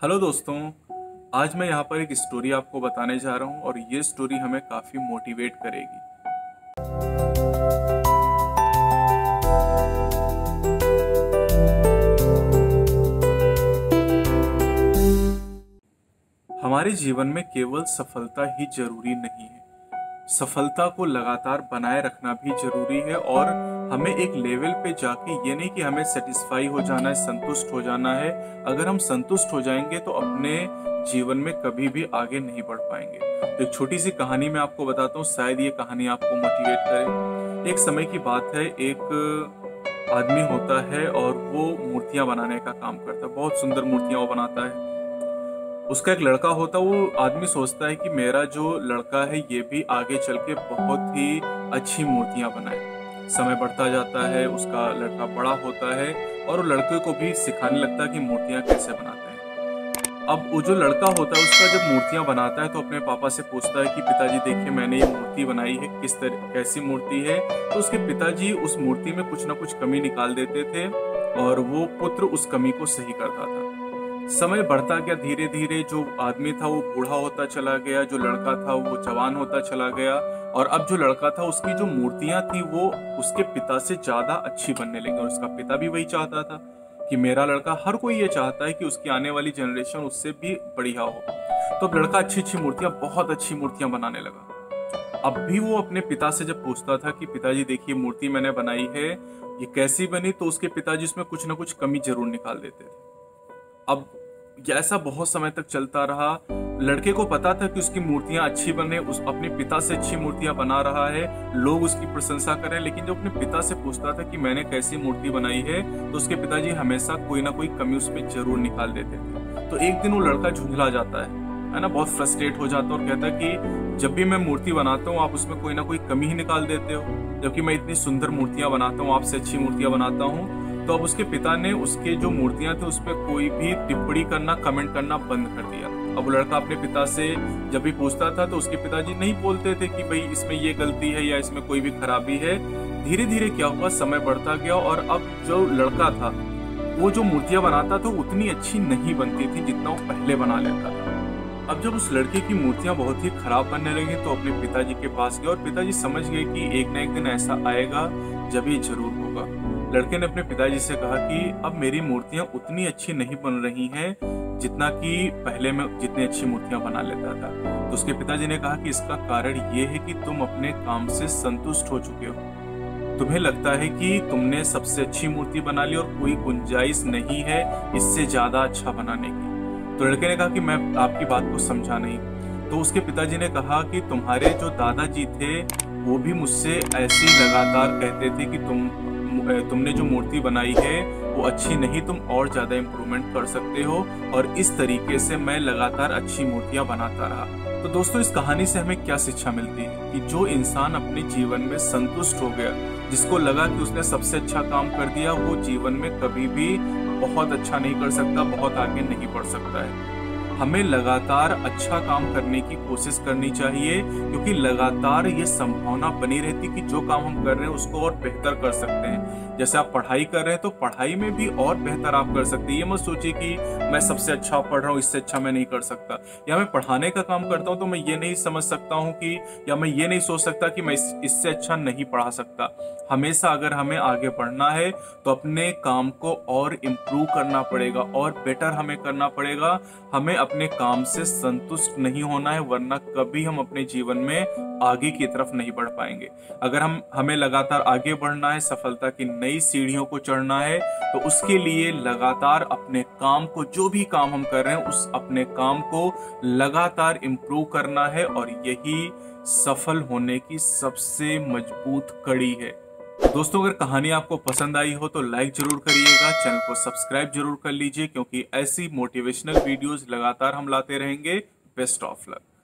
Hello दोस्तों। आज मैं यहाँ पर एक स्टोरी आपको बताने जा रहा हूँ और ये स्टोरी हमें काफ़ी मोटिवेट करेगी। हमारे जीवन में केवल सफलता ही जरूरी नहीं है, सफलता को लगातार बनाए रखना भी जरूरी है। और हमें एक लेवल पे जाके ये नहीं कि हमें सेटिस्फाई हो जाना है, संतुष्ट हो जाना है। अगर हम संतुष्ट हो जाएंगे तो अपने जीवन में कभी भी आगे नहीं बढ़ पाएंगे। तो एक छोटी सी कहानी मैं आपको बताता हूँ, शायद ये कहानी आपको मोटिवेट करे। एक समय की बात है, एक आदमी होता है और वो मूर्तियां बनाने का काम करता है। बहुत सुंदर मूर्तियां वो बनाता है। उसका एक लड़का होता है। वो आदमी सोचता है कि मेरा जो लड़का है ये भी आगे चल के बहुत ही अच्छी मूर्तियां बनाए। समय बढ़ता जाता है, उसका लड़का बड़ा होता है और वो लड़के को भी सिखाने लगता है कि मूर्तियां कैसे बनाते हैं। अब वो जो लड़का होता है उसका जब मूर्तियां बनाता है तो अपने पापा से पूछता है कि पिताजी देखिए मैंने ये मूर्ति बनाई है, किस तरह कैसी मूर्ति है। तो उसके पिताजी उस मूर्ति में कुछ ना कुछ कमी निकाल देते थे और वो पुत्र उस कमी को सही करता था। समय बढ़ता गया, धीरे धीरे जो आदमी था वो बूढ़ा होता चला गया, जो लड़का था वो जवान होता चला गया। और अब जो लड़का था उसकी जो मूर्तियां थी वो उसके पिता से ज्यादा अच्छी बनने लगी। और उसका पिता भी वही चाहता था कि मेरा लड़का, हर कोई ये चाहता है कि उसकी आने वाली जनरेशन उससे भी बढ़िया हो। तो अब लड़का अच्छी अच्छी मूर्तियां, बहुत अच्छी मूर्तियां बनाने लगा। अब भी वो अपने पिता से जब पूछता था कि पिताजी देखिए मूर्ति मैंने बनाई है, ये कैसी बनी, तो उसके पिताजी उसमें कुछ ना कुछ कमी जरूर निकाल देते थे। अब ऐसा बहुत समय तक चलता रहा। लड़के को पता था कि उसकी मूर्तियां अच्छी बने, उस अपने पिता से अच्छी मूर्तियां बना रहा है, लोग उसकी प्रशंसा करें। लेकिन जब अपने पिता से पूछता था कि मैंने कैसी मूर्ति बनाई है, तो उसके पिताजी हमेशा कोई ना कोई कमी उसमें जरूर निकाल देते थे। तो एक दिन वो लड़का झुंझला जाता है ना, बहुत फ्रस्ट्रेट हो जाता है और कहता है कि जब भी मैं मूर्ति बनाता हूँ आप उसमें कोई ना कोई कमी ही निकाल देते हो, जबकि मैं इतनी सुंदर मूर्तियां बनाता हूँ, आपसे अच्छी मूर्तियां बनाता हूँ। तो अब उसके पिता ने उसके जो मूर्तियां थी उस पर कोई भी टिप्पणी करना, कमेंट करना बंद कर दिया। अब वो लड़का अपने पिता से जब भी पूछता था तो उसके पिताजी नहीं बोलते थे कि भाई इसमें ये गलती है या इसमें कोई भी खराबी है। धीरे धीरे क्या हुआ, समय बढ़ता गया और अब जो लड़का था वो जो मूर्तियां बनाता था उतनी अच्छी नहीं बनती थी जितना वो पहले बना लेता था। अब जब उस लड़के की मूर्तियां बहुत ही खराब बनने लगी तो अपने पिताजी के पास गया और पिताजी समझ गए कि एक ना एक दिन ऐसा आएगा जब ये जरूर होगा। लड़के ने अपने पिताजी से कहा कि अब मेरी मूर्तियां उतनी अच्छी नहीं बन रही हैं जितना कि पहले मैं जितनी अच्छी मूर्तियां बना लेता था। तो उसके पिताजी ने कहा कि इसका कारण ये है कि तुम अपने काम से संतुष्ट हो चुके हो। तुम्हें लगता है कि तुमने सबसे अच्छी मूर्ति बना ली और कोई गुंजाइश नहीं है इससे ज्यादा अच्छा बनाने की। तो लड़के ने कहा कि मैं आपकी बात को समझा नहीं। तो उसके पिताजी ने कहा कि तुम्हारे जो दादाजी थे वो भी मुझसे ऐसी लगातार कहते थे कि तुमने जो मूर्ति बनाई है वो अच्छी नहीं, तुम और ज्यादा इम्प्रूवमेंट कर सकते हो। और इस तरीके से मैं लगातार अच्छी मूर्तियां बनाता रहा। तो दोस्तों इस कहानी से हमें क्या शिक्षा मिलती है कि जो इंसान अपने जीवन में संतुष्ट हो गया, जिसको लगा कि उसने सबसे अच्छा काम कर दिया, वो जीवन में कभी भी बहुत अच्छा नहीं कर सकता, बहुत आगे नहीं बढ़ सकता है। हमें लगातार अच्छा काम करने की कोशिश करनी चाहिए क्योंकि लगातार ये संभावना बनी रहती कि जो काम हम कर रहे हैं उसको और बेहतर कर सकते हैं। जैसे आप पढ़ाई कर रहे हैं तो पढ़ाई में भी और बेहतर आप कर सकते हैं। ये मत सोचिए कि मैं सबसे अच्छा पढ़ रहा हूँ, इससे अच्छा मैं नहीं कर सकता। या मैं पढ़ाने का काम करता हूँ तो मैं ये नहीं समझ सकता हूँ कि, या मैं ये नहीं सोच सकता कि मैं इससे अच्छा नहीं पढ़ा सकता। हमेशा अगर हमें आगे बढ़ना है तो अपने काम को और इम्प्रूव करना पड़ेगा और बेटर हमें करना पड़ेगा। हमें अपने काम से संतुष्ट नहीं होना है, वरना कभी हम अपने जीवन में आगे की तरफ नहीं बढ़ पाएंगे। अगर हमें लगातार आगे बढ़ना है, सफलता की नई सीढ़ियों को चढ़ना है, तो उसके लिए लगातार अपने काम को, जो भी काम हम कर रहे हैं उस अपने काम को लगातार इम्प्रूव करना है। और यही सफल होने की सबसे मजबूत कड़ी है। दोस्तों अगर कहानी आपको पसंद आई हो तो लाइक जरूर करिएगा, चैनल को सब्सक्राइब जरूर कर लीजिए क्योंकि ऐसी मोटिवेशनल वीडियोस लगातार हम लाते रहेंगे। Best of luck.